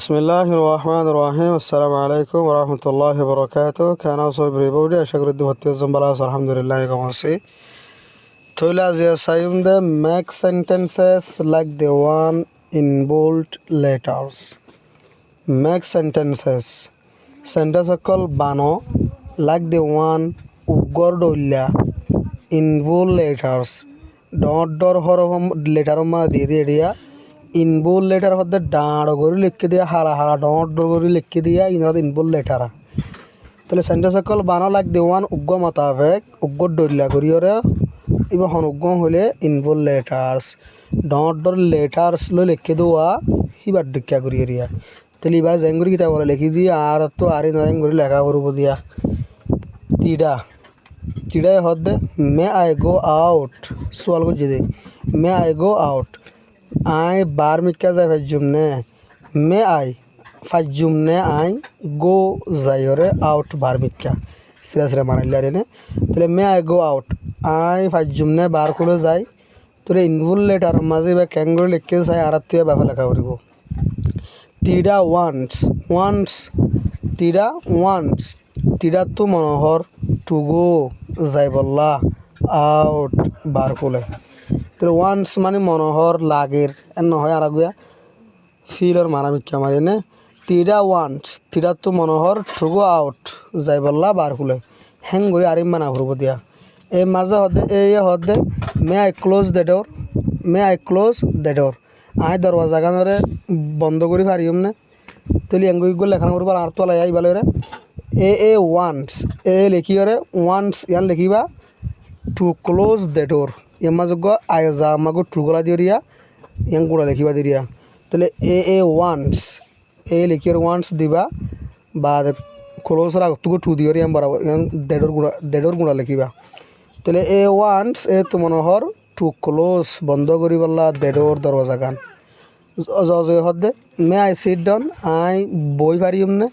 বিসমিল্লাহির রহমানির রহিম। আসসালামু আলাইকুম ওয়া রাহমাতুল্লাহি ওয়া বারাকাতুহু। কেন সব রিপোর্টে আশা করি ভর্তি জম্বালা আলহামদুলিল্লাহ কমসি তোইলা জিয়া সাইম they make sentences like the one in bold letters. Make sentences sentence সকল বানো লাইক দ্য ওয়ান উগর দইলা ইন বোল্ড লেটার্স ডট ডর হরফ লেটার মা দিয়ে দিয়ে দিয়া ইনবুল লেটার হতে ডাঁড় করে লিখে দিয়া হারা হারা ডট ডর করে লিখে দিয়া ইনরাত ইনবুল লেটার তাহলে সেন্টেন্স সকল বানো লাগ দেওয়ান উগ্গ মাতাবেক উগ্গ ডরিলা করিয়রে ইবা হন উগ্গ হলে ইনবুল লেটার্স ডট ডর লেটার্স লো লিখে দেওয়া ইবার ডিক্কা করিয়রিয়া তাহলে এবার জেঙ্গুরি কিতা বলে লিখি দিয়া আর তো আরি নরেং করে লেখা করব দিয়া তিডা তিডায় হতে মে আই গো আউট সোয়াল করছি দে মে আই গো আউট আই বার মিক্কা যাই ফাইজুম নে মে আই ফাইজুম নে আই গো যাইরে আউট বার মিক্কা সিরা সিরা মানাইলে আরে নে তাহলে মে আই গো আউট আই ফাইজুম নে বার করে যাই তোরে ইনভুল লেটার মাঝে বা ক্যাঙ্গুর লিখে যাই আর তুই বাবা লেখা করিব তিডা ওয়ান্স ওয়ান্স তিডা ওয়ান্স তিডা তো মনোহর টু গো যাই বললা আউট বার কোলে তাহলে ওয়ান্স মানে মনোহর লাগের এর নহয় আর আগুয়া ফিলর মারা মিক্কা মারি নে তিডা ওয়ান্স তিডা তো মনোহর টু গো আউট যাই বললা বার কোলে হ্যাং করে আরিম মানা ভরব দিয়া এই মাঝে হদে এই হদে may I close the door may I close the door আই দরওয়াজা গানরে বন্ধ করি পারিম না তাহলে এঙ্গুইগুলো লেখানো করবার আর তো লাই আইবালে এ ওয়ান্স এ লিখিওরে ওয়ান্স ইয়ান লিখিবা টু ক্লোজ দ্য ডোর এমাযোগ্য আয়জা আমাগো টুগলা দিরিয়া ইয়াং গুড়া লিখিবা দিরিয়া তাহলে এ ওয়ান্স এ লিখিওর ওয়ান্স দিবা বা ক্লোজর আগতুগো টু দিরিয়া বরাবর ইয়াং দেডোর গুড়া লিখিবা তাহলে এ ওয়ান্স এ তো মনোহর টু ক্লোজ বন্ধ করি বললা দেডোর দরওয়াজা গান জয় হদে মে আই সিট ডাউন আই বই পারিম না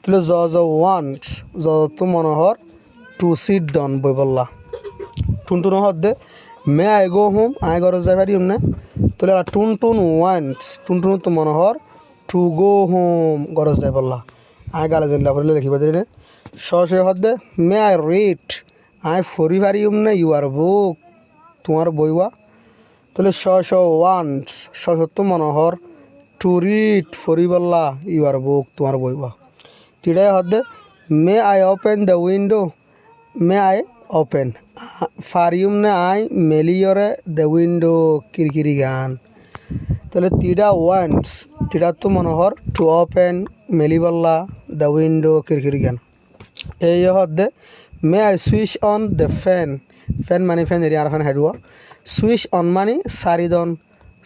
তাহলে ওয়ান্স তো মনোহর টু সিট ডাউন বই বললা টুনটুন হদে মে আই গো হোম আই ঘর যাই পারিম না তাহলে টুনটুন ওয়ান্স টুনটুন তো মনোহর টু গো হোম ঘর যাই বললা আই গালে জেলা পড়লে লিখিবা দিলে সে হদে মে আই রিড আই ফরি পারিম না ইউর বুক তোমার বইবা তাহলে ওয়ান্স তো মনোহর টু রিড ফরি বললা ইউর বুক তোমার বইবা তিড়াই হদে may I open the window may I open ফারিউম নে আই মেলিয়রে দ্য উইন্ডো কিরকিরি গান তাহলে তিডা ওয়ান্স তিডা তো মনোহর টু ওপেন মেলিবল্লা দ্য উইন্ডো কিরকিরি গান এই হদে may I switch on the fan fan মানে ফ্যান এরিয়া আর ফ্যান হেদুয়া সুইচ অন মানে সারি দন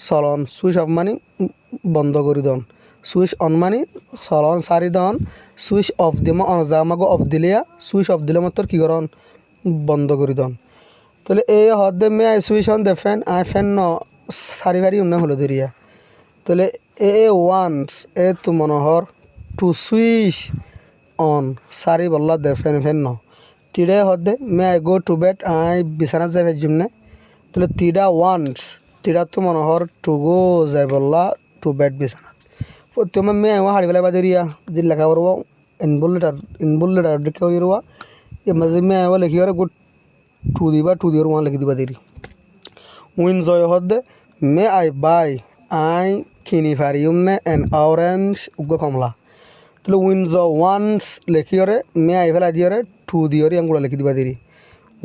চলন সুইচ অফ মানে বন্ধ করি দন সুইচ অন মানে চলন সারি দন সুইচ অফ দিম অনজামাগো অফ দিলিয়া সুইচ অফ দিলে মাত্র কি করন বন্ধ করি দন তাহলে এই হদে may I switch on the fan আই ফ্যান ন সারি ভারি উন্না হলো দরিয়া তাহলে এ ওয়ান্স এ তো মনোহর টু সুইচ অন সারি বললা দ্য ফ্যান ফ্যান ন তিডে হদে may I go to bed আই বিছানা যাই ভেজুম না তাহলে তিডা ওয়ান্স তিডা তো মনোহর টু গো যাই বললা টু বেড বিছানা তোমার মেয়ে হাড়ি বেলা বাজারিয়া যে লেখা করবো ইনবুল লেটার লিখে রুয়া এ মাঝে মেয়ে লিখি আর গুড টু দিবা টু দিয়ে ওয়ান লিখি দিবা দেরি উইন জয় হদে মে আই বাই আই কিনি পারিম নে এন অরেঞ্জ উগ্র কমলা তাহলে উইন জ ওয়ান্স লিখিওরে মে আই ফেলা দিয়রে টু দিয়রে আঙ্গুলা লিখি দিবা দেরি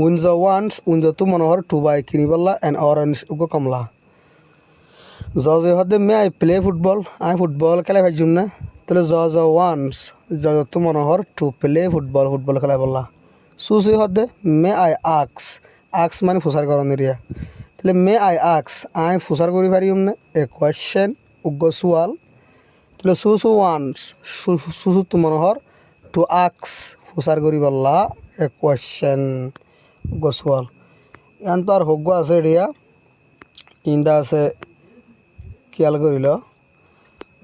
উইন জ ওয়ান্স উইন জ তো মনোহর টু বাই কিনি পারলা এন অরেঞ্জ উগ্র কমলা জজ হদে মে আই প্লে ফুটবল আই ফুটবল খেলা পাইছুম না তাহলে ওয়ান্স তো Manohar to play football football খেলা বললা সুসি হদে মে আই আক্স মানে ফুসার করণ এরিয়া তাহলে মে আই আই ফুসার করি পারিম না এ কোয়েশ্চেন উগ্র সুয়াল তাহলে ওয়ান্স সুসু তো মনোহর টু ফুসার করি বললা এ কোয়েশ্চেন উগ্র সুয়াল এখন তো আর হগ্য আছে এরিয়া ইন্দা আছে খেয়াল করিল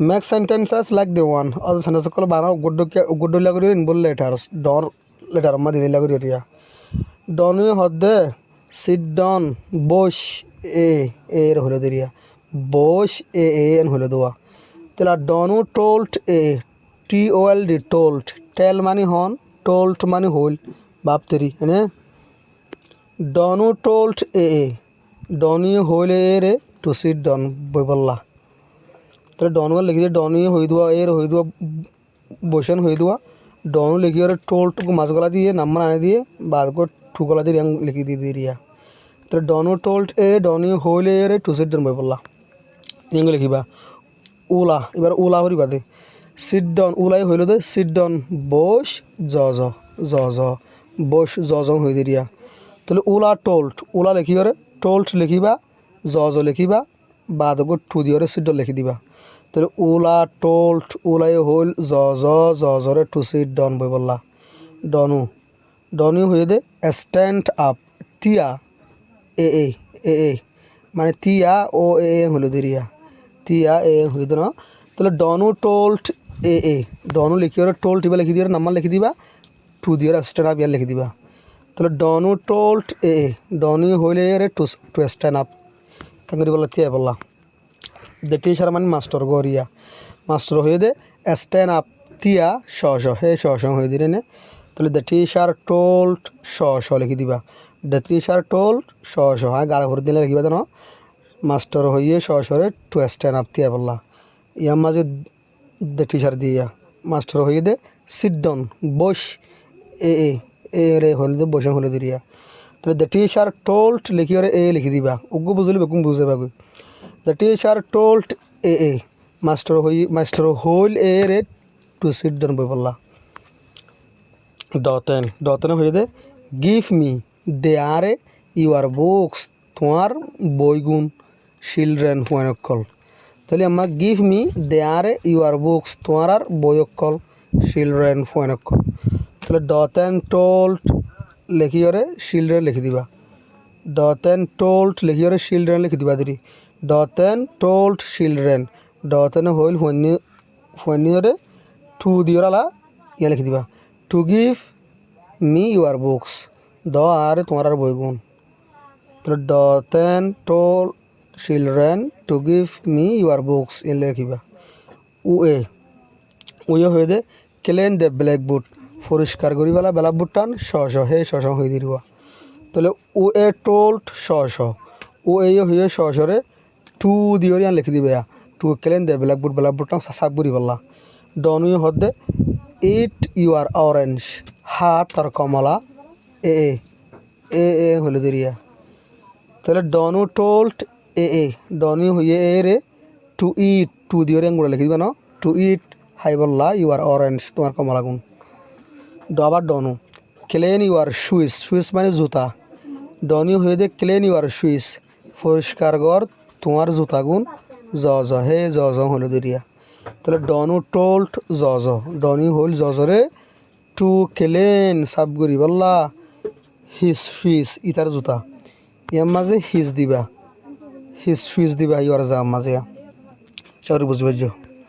make sentences like the one all sentence সকল বানাও গুড্ডলিয়া করি ইনবুল লেটার্স ডর লেটার মা দিদিলা করি এরিয়া ডন হদে সিট ডন বোস এ এর হলো দিরিয়া বোস এ এন হলো দোয়া তাহলে ডনু টোল্ড এ TOLD টোল্ড টেল মানে হন টোল্ড মানে হইল বাপতেরি এনে ডনু টোল্ড এ ডনি হইল এ রে টু সিট ডন বই বললা তাহলে ডনু লিখি দিয়ে ডনি হই দেওয়া এর হই দেওয়া বসেন হই দেওয়া ডনু লিখি ওর টোল্ড মাছ গলা দিয়ে নাম্বার আনে দিয়ে বাদ করে টু গলা দিয়ে লিখি দিয়ে দিয়া তাহলে ডনু টোল্ড এ ডনি হইল এ রে টু সিট ডন বই বললা ইংলে লিখিবা উলা এবার উলা হরি বাদে সিট ডন উলাই হইল দে সিট ডন বস জ বস জ হই দিয়া তাহলে উলা টোল্ড উলা লিখি ওরে টোল্ড লিখিবা জ লিখিবা বাদ গো টু দিয়ে ওরে সিট ডন লিখি দিবা তাহলে উলা টোল্ড উলাই হইল জ রে টু সিট ডন বই বললা ডনু ডনু হয়ে দে স্ট্যান্ড আপ তিয়া এ মানে তিয়া ও এ হইল দিরিয়া তিয়া এ হইল না তাহলে ডনু টোল্ড এ ডনু লিখি ওরে টোল্ড ইবা লিখি দিয়ে নাম্বার লিখি দিবা টু দিয়ে স্ট্যান্ড আপ ইয়ার লিখি দিবা তাহলে ডনু টোল্ড এ ডনি হইলে রে টু স্ট্যান্ড আপ তাঙ্গরি বললা তিয়া বললা দ্য টিচার মানে মাস্টার গরিয়া মাস্টার হয়ে দে স্ট্যান্ড আপ তিয়া হে হয়ে দিলে নে তাহলে দ্য টিচার টোল্ড লিখি দিবা দ্য টিচার টোল্ড হ্যাঁ গাড়া ভরে দিলে লিখিবা জানো মাস্টার হইয়ে রে টু স্ট্যান্ড আপ তিয়া বললা ইয়ার মাঝে দ্য টিচার দিয়া মাস্টার হয়ে দে সিট ডাউন বস এ রে হলে দে বসে হলে দিরিয়া তাহলে দ্য টিচার টোল্ড লিখি ওরে এ লিখি দিবা উগু বুঝলি বেকুম বুঝে পাবি the teacher told a master হইল এ রে টু সিট ডাউন বই বললা ডতেন হয়ে দে গিভ মি দেয়ারে ইউর বুকস তোমার বইগুন চিলড্রেন হুয়ানকল তাহলে আমার গিভ মি দেয়ারে ইউর বুকস তোমার আর বইকল চিলড্রেন হুয়ানকল তাহলে ডতেন টোল্ড লিখি ওরে চিলড্রেন লিখি দিবা ডতেন টোল্ড লিখি ওরে চিলড্রেন লিখি দিবা দিদি ডতেন টোল্ড চিলড্রেন ডতেন হইল হুয়ানিওরে টু দিওরালা ইয়া লিখি দিবা to give me your books দ আর তোমার আর বইগুন তাহলে ডতেন told children to give me your books ইয়া লিখিবা উয়ে হয়ে দে ক্লিন দ্য ব্ল্যাকবোর্ড পরিষ্কার করি বেলা ব্ল্যাকবোর্ড টান হে হয়ে দিব তাহলে ও এ টোল্ড ও এই হয়ে রে টু দিয়ে লিখি দিবে টু ক্লিন দ্য ব্ল্যাকবোর্ড টান সাফ করি বললা ডন ইউ হদে ইট ইউর অরেঞ্জ হাত আর কমলা এ হলে দিরিয়া তাহলে ডনু টোল্ড এ ডন ইউ হয়ে এ রে টু ইট টু দিয়ে গুঁড়া লিখি দিবা ন টু ইট হাই বললা ইউর অরেঞ্জ তোমার কমলা গুণ আবার ডনু ক্লিন ইউর শুইস মানে জুতা ডনি হয়ে দে ক্লিন ইউর শুইস পরিষ্কার কর তোমার জুতা গুণ হে হলো দিরিয়া তাহলে ডনু টোল্ড ডনি হইল রে টু ক্লিন সাফ করি বললা হিস শুইস ইতার জুতা ইয়ার মাঝে হিস দিবা ইউর যা মাঝে সরি বুঝি পারছো।